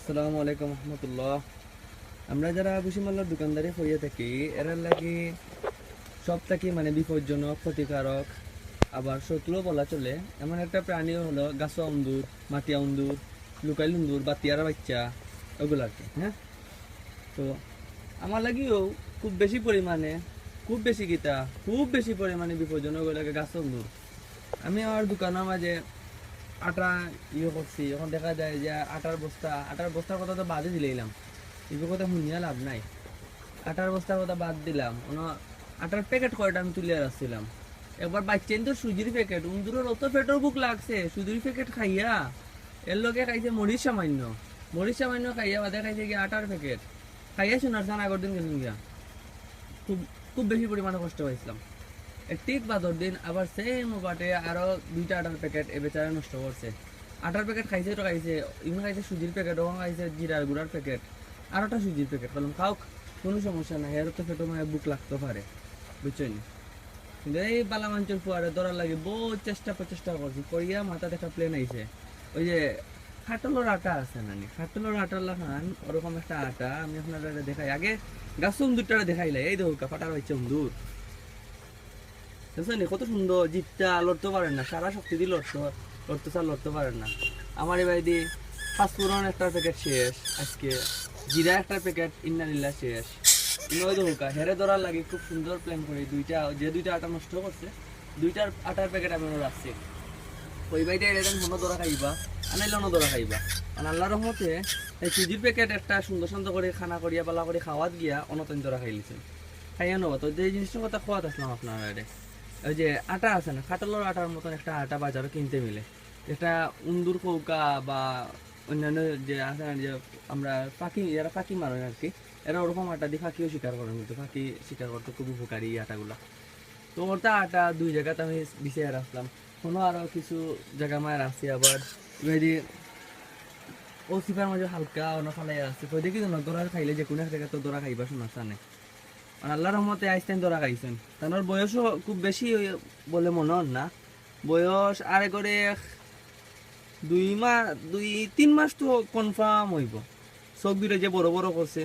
আসসালামু আলাইকুম রহমতুল্লাহ। আমরা যারা ভুসিমাল্লার দোকানদারি হইয়া থাকি এরা লাগি সব থাকি মানে বিপজ্জনক, ক্ষতিকারক, আবার শত্রু বলা চলে এমন একটা প্রাণীও হলো গাছা উন্দুর, মাটিয়া উন্দুর, লুকাইল উন্দুর, বাতিয়ারা বাচ্চা, ওগুলো আর কি। হ্যাঁ, তো আমার লাগিও খুব বেশি পরিমাণে, খুব বেশি গীতা, খুব বেশি পরিমাণে বিপজ্জনক লাগে গাছা উন্দুর। আমি আমার দোকানের মাঝে আটা করছি, এখন দেখা যায় যে আটার বস্তার কথা তো বাদই দিলাম, এগুলো কথা শুনিয়া লাভ নাই। আটার বস্তার কথা বাদ দিলাম, আটার প্যাকেট কয়টা আমি তুলে রাখছিলাম। একবার বাচ্চেন তো সুজির প্যাকেট, উন্দুরের অত পেটের বুক লাগছে সুজির প্যাকেট খাইয়া, এর লোকে খাইছে মরিচ সামান্য খাইয়া, বাদে খাইছে গিয়ে আটার প্যাকেট খাইয়া। শোনার চান আগের দিন গেছিলাম গিয়া, খুব খুব বেশি পরিমাণে কষ্ট পাইছিলাম। ঠিক বাদর দিন আবার সেম বাটে আরো দুইটা আটার প্যাকেট এ বেচারা নষ্ট করছে। আটার প্যাকেট খাইছে তো খাইছে, ইমন খাইছে সুজির প্যাকেট, ওখানে খাইছে জিরার গুঁড়ার প্যাকেট, আর একটা সুজির প্যাকেট। বললাম খাওক, কোনো সমস্যা নাই, এর তো পেটো মানে বুক লাগতে পারে, বুঝছেন। কিন্তু এই বালা মাঞ্চল ফুয়ারে ধরার লাগে বহুত প্রচেষ্টা করছি, করিয়া মাথা দেখা প্লেন আইছে। ওই যে খাটলের আটা আছে না, খাটলের আটা লাগান ওরকম একটা আটা আমি আপনারা দেখাই। আগে গাছ উন্দুরটা দেখাইলাই, এই দেখো ফাটার হচ্ছে উন্দুর, বুঝছেন কত সুন্দর, জিপটা লড়তে পারেন না, সারা শক্তি দিয়ে লড়তে পারেন না। আমার এবার দিয়ে ফাস্টফুডন একটা প্যাকেট শেষ আজকে, জিরা একটা প্যাকেট ইন্নালিল্লা শেষ। নয় দৌকা হেরে ধরার লাগে খুব সুন্দর প্ল্যান করে দুইটা আটা নষ্ট করছে, দুইটার আটার প্যাকেট আমি রাখছি। ওই বাইরে এরকম হনো ধরা খাইবা, আনাইলে অন্য ধরা খাইবা। মানে আল্লাহ রহমতে এই সুজির প্যাকেট একটা সুন্দর করে খানা করিয়া পালা করে খাওয়াত গিয়া অনতন ধরা খাইলিছেন, খাইয়া নেবা। তো যে জিনিসটার কথা খাওয়াত আসলাম আপনার, ওই যে আটা আছে না, খাটলের আটার মতন একটা আটা বাজারে কিনতে মিলে, যেটা উন্দুর কৌকা বা অন্যান্য যে আছে না, যে আমরা যারা পাখি মারেন আর কি, এরা ওরকম আটা দিয়ে পাখিও শিকার করেন, কিন্তু পাখি শিকার করতে খুব উপকারী এই আটাগুলা। তো ওটা আটা দুই জায়গাতে আমি বিছিয়ে রাখলাম, কোনো আরো কিছু জায়গা মায়ের রাখছি। আবার যদি ও সিপার মাঝে হালকা অন্য ফালাই রাখছি, কই দেখি তো না দোরা খাইলে যে কোনো এক জায়গায় তো দোরা খাইবা শোনা টানে। আল্লাহ রহমতে আইসটাইন ধরা খাইছেন, তার বয়সও খুব বেশি বলে মনে হন না, বয়স আরে করে 2-3 মাস তো কনফার্ম হইব। চোখ দুটো যে বড় বড় করছে,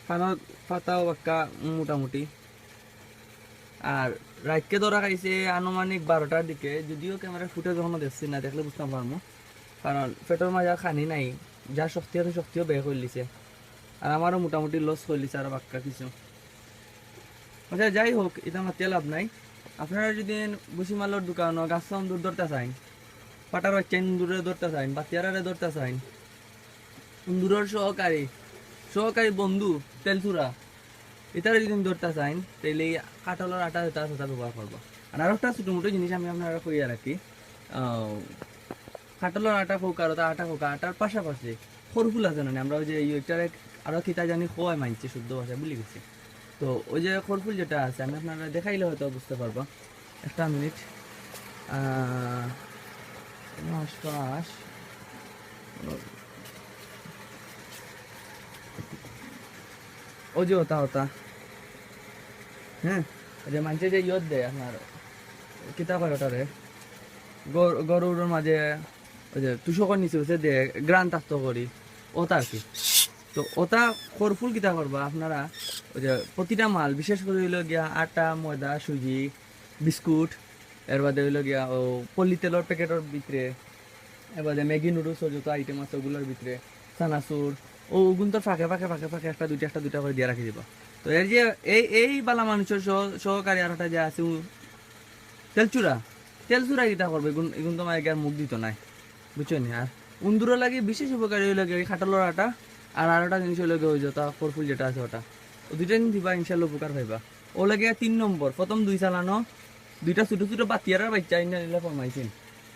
খানার পাতাও বাক্কা মোটামুটি। আর রাতকে ধরা খাইছে আনুমানিক 12টার দিকে, যদিও ক্যামেরার ফুটেজ যখন দেখছি না, দেখলে বুঝতাম পারবো, কারণ পেটের মাঝে খানি নাই, যা শক্তি আছে শক্তিও বের করে লিছে, আর আমারও মোটামুটি লস করে লিছে আর বাক্কা কিছু। আচ্ছা যাই হোক, এটা আমার তেল লাভ নাই। আপনারা যদি ভুসিমালের দোকান গাছ দূর ধরতে চান, পাটার বাচ্চা ইন্দুরে ধরতে চান, বাতিয়ারে ধরতে চান, ইন্দুরের সহকারী বন্ধু তেলচুরা, এটারে যদি ধরতে চান, তাহলে এই কাঠলের আটা এটা ব্যবহার করবো। আর আরো একটা ছোটো মোটো জিনিস আমি আপনারা কইয়া রাখি, কাঠলের আটা খোকা আর আটা খোকা, আটার পাশাপাশি খরফুল আছে না, আমরা ওই যে ইটারে আরো কিতা জানি খোয়াই মানছি শুদ্ধ ভাষায় ভুলে গেছি। তো ওই যে খরফুল যেটা আছে, আমি আপনারা দেখাইলে হয়তো বুঝতে পারবো। একটা মিনিট, মাস ও যে হতা হ্যাঁ, ওই যে মানুষের যে ইয়ত দেয় আপনার কিতা করে ওটারে, গরুর মাঝে ওই যে তুষকর নিচে হচ্ছে দে গ্রান তাক্ত করি ওটা আর কি। তো ওটা খরফুল কিতা করবা আপনারা, ওই যে প্রতিটা মাল বিশেষ করে হইল গিয়া আটা, ময়দা, সুজি, বিস্কুট, এর বাদে হইল গিয়া ও পল্লি তেলের প্যাকেটের ভিতরে, এর বাদে ম্যাগি নুডলসের যত আইটেম আছে ওগুলোর ভিতরে, চানাচুর, ও ওগুন তো ফাঁকে একটা দুইটা করে দিয়ে রাখি দিব। তো এর যে এই বালা মানুষের সহকারী আর একটা যে আছে তেলচুরা কিতা করবে, এগুন তো মায়ের মুখ দিত নাই, বুঝছো নি। আর উন্দুরের লাগে বিশেষ উপকারী হইল গিয়ে খাটলের আটা, আর আরেকটা জিনিস হইল গিয়ে ওই যেটা ফরফুল যেটা আছে ওটা, ও দুইটা দিবা ইনশাল্লাহ উপকার পাইবা। ও লাগে 3 নম্বর, প্রথম 2 চালানো, দুইটা ছোট ছোট বাতিয়ার বাচ্চা ইন্ডিয়া নিলে ফরমাইছেন।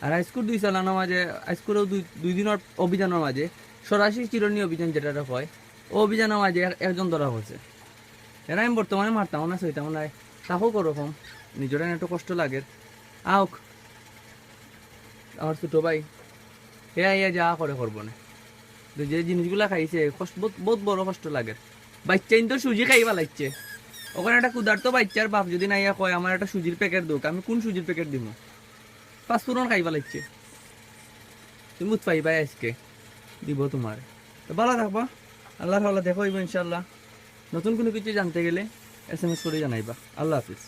আর আইস্কুর 2 চালানোর মাঝে, আইস্কুরেও 2 দিনের অভিযানের মাঝে, সরাসরি চিরনি অভিযান যেটা হয়, ও অভিযানের মাঝে একজন ধরা হয়েছে। এরা আমি বর্তমানে মারতাম না, সইতাম না, তাকেও ওরকম নিজেরা একটু কষ্ট লাগে। আউক আমার ছোট ভাই ইয়া যা করে করবো না, যে জিনিসগুলা খাইছে বহুত বড় কষ্ট লাগে। বাচ্চা তো সুজি খাইবা লাগছে, ওখানে একটা ক্ষুধার্ত বাচ্চার বাপ যদি না ইয়া কয় আমার একটা সুজির প্যাকেট দোক, আমি কোন সুজির প্যাকেট দিব? ফাস্টফুডন খাইবা লাগছে, তুমি বুঝ পাইবা আজকে দিব তোমার। তো ভালো থাকবা, আল্লাহর ভালো দেখো ইনশাল্লাহ। নতুন কোনো কিছু জানতে গেলে SMS করে জানাইবা। আল্লাহ হাফিজ।